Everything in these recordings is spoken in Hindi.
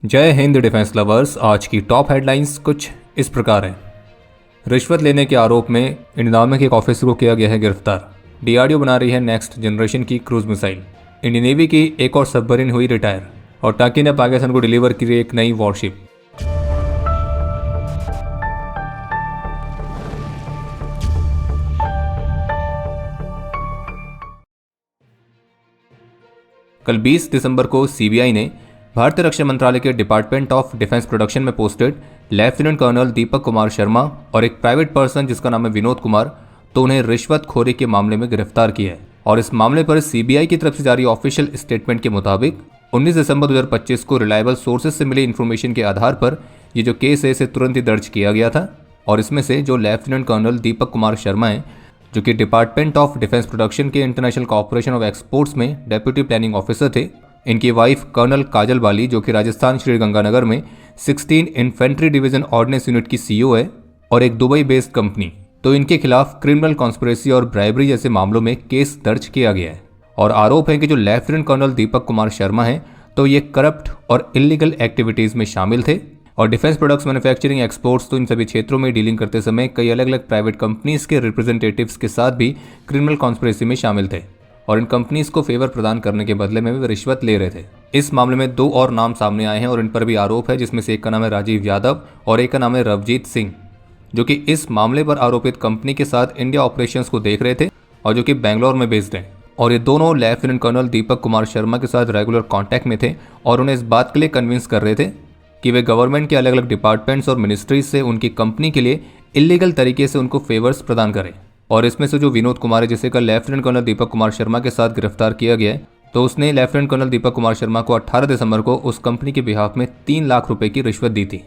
जय हिंद डिफेंस लवर्स। आज की टॉप हेडलाइंस कुछ इस प्रकार हैं। रिश्वत लेने के आरोप में इंडियन आर्मी के एक ऑफिसर को किया गया है गिरफ्तार। डीआरडीओ बना रही है नेक्स्ट जनरेशन की क्रूज मिसाइल। इंडियन नेवी की एक और सबमरीन हुई रिटायर और टर्की ने पाकिस्तान को डिलीवर की एक नई वॉरशिप। कल 20 दिसंबर को सीबीआई ने भारतीय रक्षा मंत्रालय के डिपार्टमेंट ऑफ डिफेंस प्रोडक्शन में posted lieutenant colonel Deepak Kumar Sharma और एक प्राइवेट पर्सन जिसका नाम है विनोद कुमार, तो उन्हें रिश्वतखोरी के मामले में गिरफ्तार किया है। और इस मामले पर सीबीआई की तरफ से जारी ऑफिशियल स्टेटमेंट के मुताबिक 19 दिसंबर 2025 को रिलायबल सोर्सेज से मिली इन्फॉर्मेशन के आधार पर ये जो केस है इसे तुरंत ही दर्ज किया गया था। और इसमें से जो लेफ्टिनेंट कर्नल दीपक कुमार शर्मा है, जो कि डिपार्टमेंट ऑफ डिफेंस प्रोडक्शन के इंटरनेशनल कॉर्पोरेशन ऑफ एक्सपोर्ट्स में डेप्यूटी प्लानिंग ऑफिसर थे। इनकी वाइफ कर्नल काजल बाली, जो कि राजस्थान श्रीगंगानगर में 16 इन्फेंट्री डिवीजन ऑर्डिनेंस यूनिट की सीईओ है और एक दुबई बेस्ड कंपनी, तो इनके खिलाफ क्रिमिनल कॉन्स्पिरेसी और ब्राइबरी जैसे मामलों में केस दर्ज किया गया है। और आरोप है कि जो लेफ्टिनेंट कर्नल दीपक कुमार शर्मा है तो ये करप्ट और इलीगल एक्टिविटीज में शामिल थे और डिफेंस प्रोडक्ट्स मैन्युफैक्चरिंग एक्सपोर्ट्स, तो इन सभी क्षेत्रों में डीलिंग करते समय कई अलग अलग प्राइवेट कंपनीज के रिप्रेजेंटेटिव्स के साथ भी क्रिमिनल कॉन्स्पिरेसी में शामिल थे और इन कंपनीज को फेवर प्रदान करने के बदले में वे रिश्वत ले रहे थे। इस मामले में 2 और नाम सामने आए हैं और इन पर भी आरोप है, जिसमें से एक का नाम है राजीव यादव और एक का नाम है रवजीत सिंह, जो कि इस मामले पर आरोपित कंपनी के साथ इंडिया ऑपरेशंस को देख रहे थे और जो कि बेंगलोर में बेस्ड हैं। और ये दोनों लेफ्टिनेंट कर्नल दीपक कुमार शर्मा के साथ रेगुलर कांटेक्ट में थे और उन्हें इस बात के लिए कन्विंस कर रहे थे कि वे गवर्नमेंट के अलग अलग डिपार्टमेंट्स और मिनिस्ट्रीज से उनकी कंपनी के लिए इलीगल तरीके से उनको फेवर्स प्रदान करें। और इसमें से जो विनोद कुमार है, जिसे कल लेफ्टिनेंट कर्नल दीपक कुमार शर्मा के साथ गिरफ्तार किया गया है, तो उसने लेफ्टिनेंट कर्नल दीपक कुमार शर्मा को 18 दिसंबर को उस कंपनी के बिहाफ में 3 लाख रुपए की रिश्वत दी थी।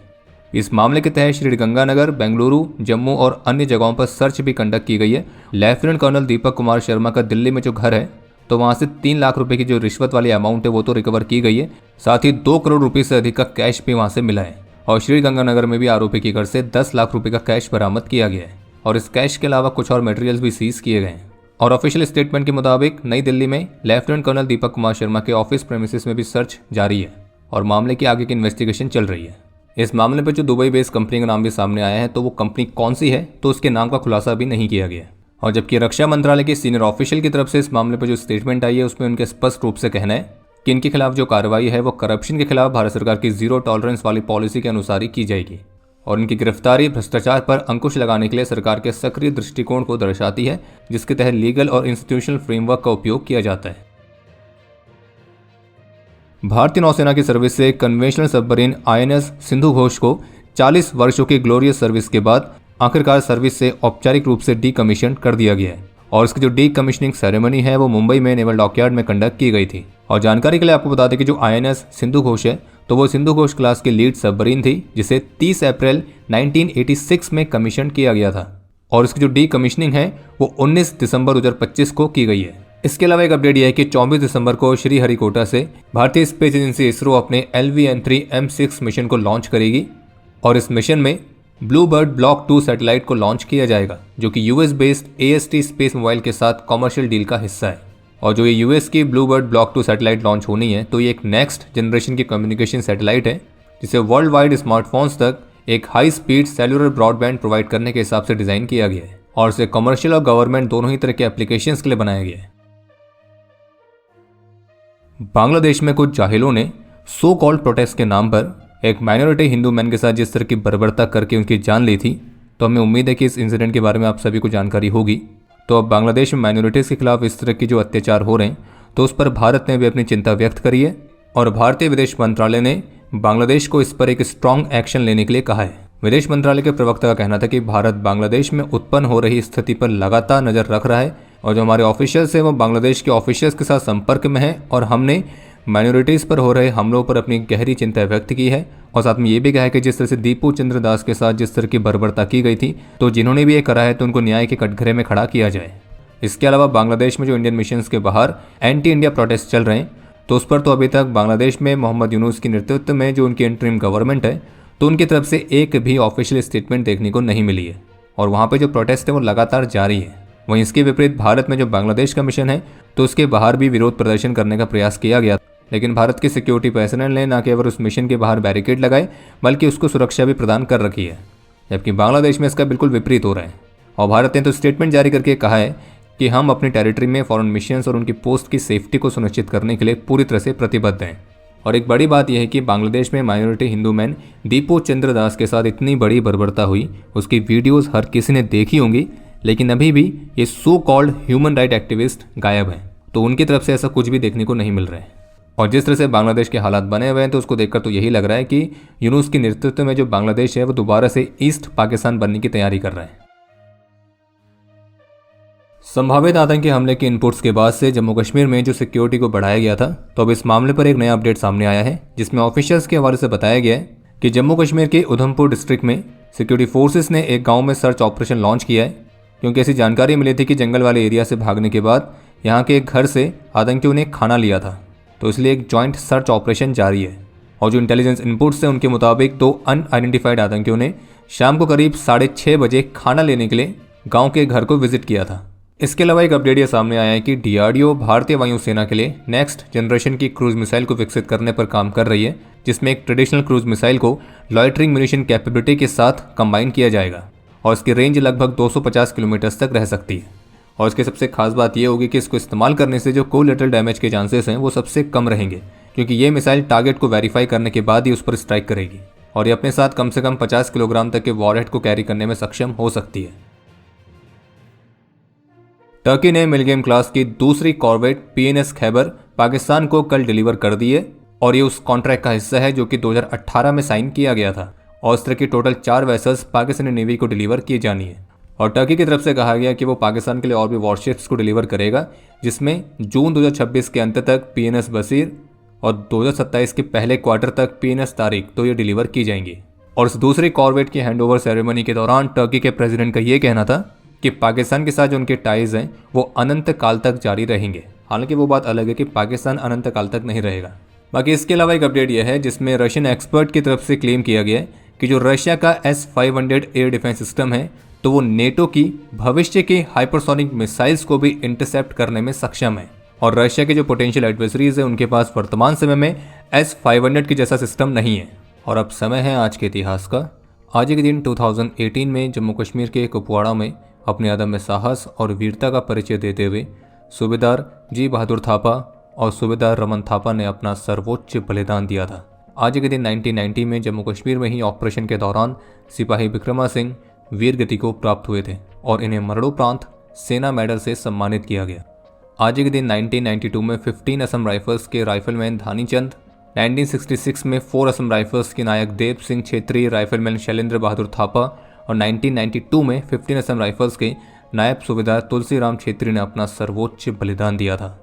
इस मामले के तहत श्रीगंगानगर, बेंगलुरु, जम्मू और अन्य जगहों पर सर्च भी कंडक्ट की गई है। लेफ्टिनेंट कर्नल दीपक कुमार शर्मा का दिल्ली में जो घर है, तो वहां से 3 लाख रुपए की जो रिश्वत वाली अमाउंट है वो तो रिकवर की गई है, साथ ही 2 करोड़ रुपए से अधिक का कैश भी वहां से मिला है। और श्रीगंगानगर में भी आरोपी के घर से 10 लाख रुपए का कैश बरामद किया गया है और इस कैश के अलावा कुछ और मटेरियल्स भी सीज किए गए हैं। और ऑफिशियल स्टेटमेंट के मुताबिक नई दिल्ली में लेफ्टिनेंट कर्नल दीपक कुमार शर्मा के ऑफिस प्रेमिसेस में भी सर्च जारी है और मामले की आगे की इन्वेस्टिगेशन चल रही है। इस मामले पर जो दुबई बेस्ड कंपनी का नाम भी सामने आया है, तो वो कंपनी कौन सी है, तो उसके नाम का खुलासा भी नहीं किया गया। और जबकि रक्षा मंत्रालय के सीनियर ऑफिशियल की तरफ से इस मामले पर जो स्टेटमेंट आई है उसमें उनके स्पष्ट रूप से कहना है कि इनके खिलाफ जो कार्रवाई है वो करप्शन के खिलाफ भारत सरकार की जीरो टॉलरेंस वाली पॉलिसी के अनुसार ही की जाएगी और इनकी गिरफ्तारी भ्रष्टाचार पर अंकुश लगाने के लिए सरकार के सक्रिय दृष्टिकोण को दर्शाती है, जिसके तहत लीगल और इंस्टीट्यूशनल फ्रेमवर्क का उपयोग किया जाता है। भारतीय नौसेना की सर्विस से conventional submarine INS Sindhu Ghosh को 40 वर्षों की ग्लोरियस सर्विस के बाद आखिरकार सर्विस से औपचारिक रूप से डीकमीशन कर दिया गया है और इसकी जो डीकमीशनिंग सेरेमनी है वो मुंबई में नेवल डॉकयार्ड में कंडक्ट की गई थी। और जानकारी के लिए आपको बता दें कि जो आईएनएस सिंधु घोष है, तो वो सिंधु घोष क्लास की लीड सबमरीन थी जिसे 30 अप्रैल 1986 में कमीशन किया गया था और इसकी जो डीकमीशनिंग है वो 19 दिसंबर 2025 को की गई है। इसके अलावा एक अपडेट यह है कि 24 दिसंबर को श्रीहरिकोटा से भारतीय स्पेस एजेंसी इसरो अपने LVN-3 M6 मिशन को लॉन्च करेगी और इस मिशन में ब्लू बर्ड ब्लॉक 2 सैटेलाइट को लॉन्च किया जाएगा, जो कि US based AST space mobile के साथ कॉमर्शियल डील का हिस्सा है। और जो ये यूएस की blue bird block 2 satellite launch होनी है, तो ये एक नेक्स्ट जनरेशन की कम्युनिकेशन सैटेलाइट है जिसे वर्ल्ड वाइड स्मार्टफोन्स तक एक high speed cellular broadband provide करने के हिसाब से डिजाइन किया गया है और इसे कमर्शियल और गवर्नमेंट दोनों ही तरह के एप्लीकेशंस के लिए बनाया गया है। बांग्लादेश में कुछ जाहिलों ने सो कॉल्ड प्रोटेस्ट के नाम पर एक माइनॉरिटी हिंदू मैन के साथ जिस तरह की बर्बरता करके उनकी जान ली थी, तो हमें उम्मीद है कि इस इंसिडेंट के बारे में आप सभी को जानकारी होगी। तो अब बांग्लादेश में माइनॉरिटीज़ के खिलाफ इस तरह की जो अत्याचार हो रहे हैं, तो उस पर भारत ने भी अपनी चिंता व्यक्त करी है और भारतीय विदेश मंत्रालय ने बांग्लादेश को इस पर एक स्ट्रॉन्ग एक्शन लेने के लिए कहा है। विदेश मंत्रालय के प्रवक्ता का कहना था कि भारत बांग्लादेश में उत्पन्न हो रही स्थिति पर लगातार नजर रख रहा है और जो हमारे ऑफिशियल्स हैं वो बांग्लादेश के ऑफिशियल्स के साथ संपर्क में है और हमने माइनॉरिटीज़ पर हो रहे हमलों पर अपनी गहरी चिंता व्यक्त की है और साथ में ये भी कहा है कि जिस तरह से दीपू चंद्र दास के साथ जिस तरह की बर्बरता की गई थी, तो जिन्होंने भी ये करा है तो उनको न्याय के कटघरे में खड़ा किया जाए। इसके अलावा बांग्लादेश में जो इंडियन मिशंस के बाहर एंटी इंडिया प्रोटेस्ट चल रहे हैं, तो उस पर तो अभी तक बांग्लादेश में मोहम्मद यूनुस की नेतृत्व में जो उनकी इंटरिम गवर्नमेंट है, तो उनकी तरफ से एक भी ऑफिशियल स्टेटमेंट देखने को नहीं मिली है और वहाँ पर जो प्रोटेस्ट है वो लगातार जारी है। वहीं इसके विपरीत भारत में जो बांग्लादेश का मिशन है, तो उसके बाहर भी विरोध प्रदर्शन करने का प्रयास किया गया लेकिन भारत के सिक्योरिटी पर्सनल ने न केवल उस मिशन के बाहर बैरिकेड लगाए बल्कि उसको सुरक्षा भी प्रदान कर रखी है, जबकि बांग्लादेश में इसका बिल्कुल विपरीत हो रहा है। और भारत ने तो स्टेटमेंट जारी करके कहा है कि हम अपनी टेरिटरी में फॉरेन मिशंस और उनकी पोस्ट की सेफ्टी को सुनिश्चित करने के लिए पूरी तरह से प्रतिबद्ध हैं। और एक बड़ी बात यह है कि बांग्लादेश में माइनॉरिटी हिंदू मैन दीपो चंद्र दास के साथ इतनी बड़ी बर्बरता हुई, उसकी वीडियोस हर किसी ने देखी होंगी, लेकिन अभी भी ये so called human right activist गायब हैं। तो उनकी तरफ से ऐसा कुछ भी देखने को नहीं मिल रहा है। और जिस तरह से बांग्लादेश के हालात बने हुए हैं तो उसको देखकर तो यही लग रहा है कि यूनुस के नेतृत्व में जो बांग्लादेश है वो दोबारा से ईस्ट पाकिस्तान बनने की तैयारी कर रहा है। संभावित आतंकी हमले के इनपुट्स के बाद से जम्मू कश्मीर में जो सिक्योरिटी को बढ़ाया गया था, तो अब इस मामले पर एक नया अपडेट सामने आया है, जिसमें ऑफिशियल्स के हवाले से बताया गया है कि जम्मू कश्मीर के उधमपुर डिस्ट्रिक्ट में सिक्योरिटी फोर्सेस ने एक गांव में सर्च ऑपरेशन लॉन्च किया है, क्योंकि ऐसी जानकारी मिली थी कि जंगल वाले एरिया से भागने के बाद यहाँ के एक घर से आतंकियों ने खाना लिया था, तो इसलिए एक जॉइंट सर्च ऑपरेशन जारी है। और जो इंटेलिजेंस इनपुट्स है उनके मुताबिक 2 अनआइडेंटिफाइड आतंकियों ने शाम को करीब 6:30 बजे खाना लेने के लिए गाँव के घर को विजिट किया था। इसके अलावा एक अपडेट ये सामने आया है कि डीआरडीओ भारतीय वायुसेना के लिए नेक्स्ट जनरेशन की क्रूज मिसाइल को विकसित करने पर काम कर रही है, जिसमें एक ट्रेडिशनल क्रूज मिसाइल को लॉयटरिंग म्यूनिशन कैपेबिलिटी के साथ कंबाइन किया जाएगा और इसकी रेंज लगभग 250 किलोमीटर तक रह सकती है। और इसकी सबसे खास बात यह होगी कि इसको इस्तेमाल करने से जो कोलैटरल डैमेज के चांसेस हैं वो सबसे कम रहेंगे, क्योंकि ये मिसाइल टारगेट को वेरीफाई करने के बाद ही उस पर स्ट्राइक करेगी और ये अपने साथ कम से कम 50 किलोग्राम तक के वॉरहेड को कैरी करने में सक्षम हो सकती है। टर्की ने मिलगेम क्लास की दूसरी कॉर्वेट पीएनएस खैबर पाकिस्तान को कल डिलीवर कर दी है और ये उस कॉन्ट्रैक्ट का हिस्सा है जो कि 2018 में साइन किया गया था। और इस तरह की टोटल 4 वेसल्स पाकिस्तानी नेवी को डिलीवर की जानी है। और टर्की की तरफ से कहा गया कि वो पाकिस्तान के लिए और भी वॉरशिप्स को डिलीवर करेगा, जिसमें जून 2026 के अंत तक पीएनएस बसीर और 2027 के पहले क्वार्टर तक पीएनएस तारिक तो ये डिलीवर की जाएंगी। और इस दूसरी कॉर्वेट की हैंडओवर सेरेमनी के दौरान टर्की के प्रेसिडेंट का ये कहना था कि पाकिस्तान के साथ जो उनके टाइज हैं वो अनंत काल तक जारी रहेंगे। हालांकि वो बात अलग है कि पाकिस्तान अनंत काल तक नहीं रहेगा। बाकी इसके अलावा एक अपडेट यह है जिसमें रशियन एक्सपर्ट की तरफ से क्लेम किया गया है कि जो रशिया का S-500 एयर डिफेंस सिस्टम है तो वो नेटो की भविष्य के हाइपरसोनिक मिसाइल्स को भी इंटरसेप्ट करने में सक्षम है। और रशिया के जो पोटेंशियल एडवर्सरीज है उनके पास वर्तमान समय में S-500 के जैसा सिस्टम नहीं है। और अब समय है आज के इतिहास का। आज के दिन 2018 में जम्मू कश्मीर के कुपवाड़ा में अपने अदम्य साहस और वीरता का परिचय देते हुए सूबेदार जी बहादुर थापा और सूबेदार रमन थापा ने अपना सर्वोच्च बलिदान दिया था। आज के दिन 1990 में जम्मू कश्मीर में ही ऑपरेशन के दौरान सिपाही विक्रमा सिंह वीर गति को प्राप्त हुए थे और इन्हें मरणोपरांत सेना मेडल से सम्मानित किया गया। आज के दिन 1992 में 15 असम राइफल्स के राइफलमैन धानीचंद, 1966 में 4 असम राइफल्स के नायक देव सिंह क्षेत्रीय राइफलमैन शैलेंद्र बहादुर थापा और 1992 में 15 असम राइफल्स के नायब सूबेदार तुलसीराम छेत्री ने अपना सर्वोच्च बलिदान दिया था।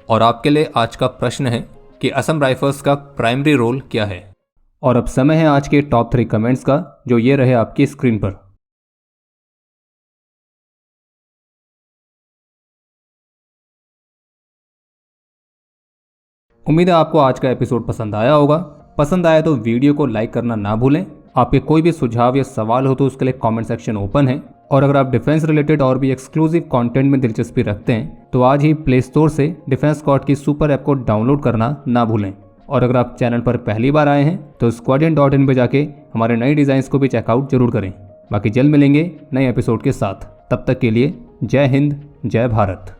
और आपके लिए आज का प्रश्न है कि असम राइफल्स का प्राइमरी रोल क्या है। और अब समय है आज के टॉप 3 कमेंट्स का, जो ये रहे आपकी स्क्रीन पर। उम्मीद है आपको आज का एपिसोड पसंद आया होगा। पसंद आया तो वीडियो को लाइक करना ना भूलें। आपके कोई भी सुझाव या सवाल हो तो उसके लिए कमेंट सेक्शन ओपन है। और अगर आप डिफेंस रिलेटेड और भी एक्सक्लूसिव कंटेंट में दिलचस्पी रखते हैं तो आज ही प्ले स्टोर से डिफेंस स्क्वाड की सुपर ऐप को डाउनलोड करना ना भूलें। और अगर आप चैनल पर पहली बार आए हैं तो squadron.in पे जाके हमारे नए डिज़ाइंस को भी चेकआउट जरूर करें। बाकी जल्द मिलेंगे नए एपिसोड के साथ। तब तक के लिए जय हिंद, जय भारत।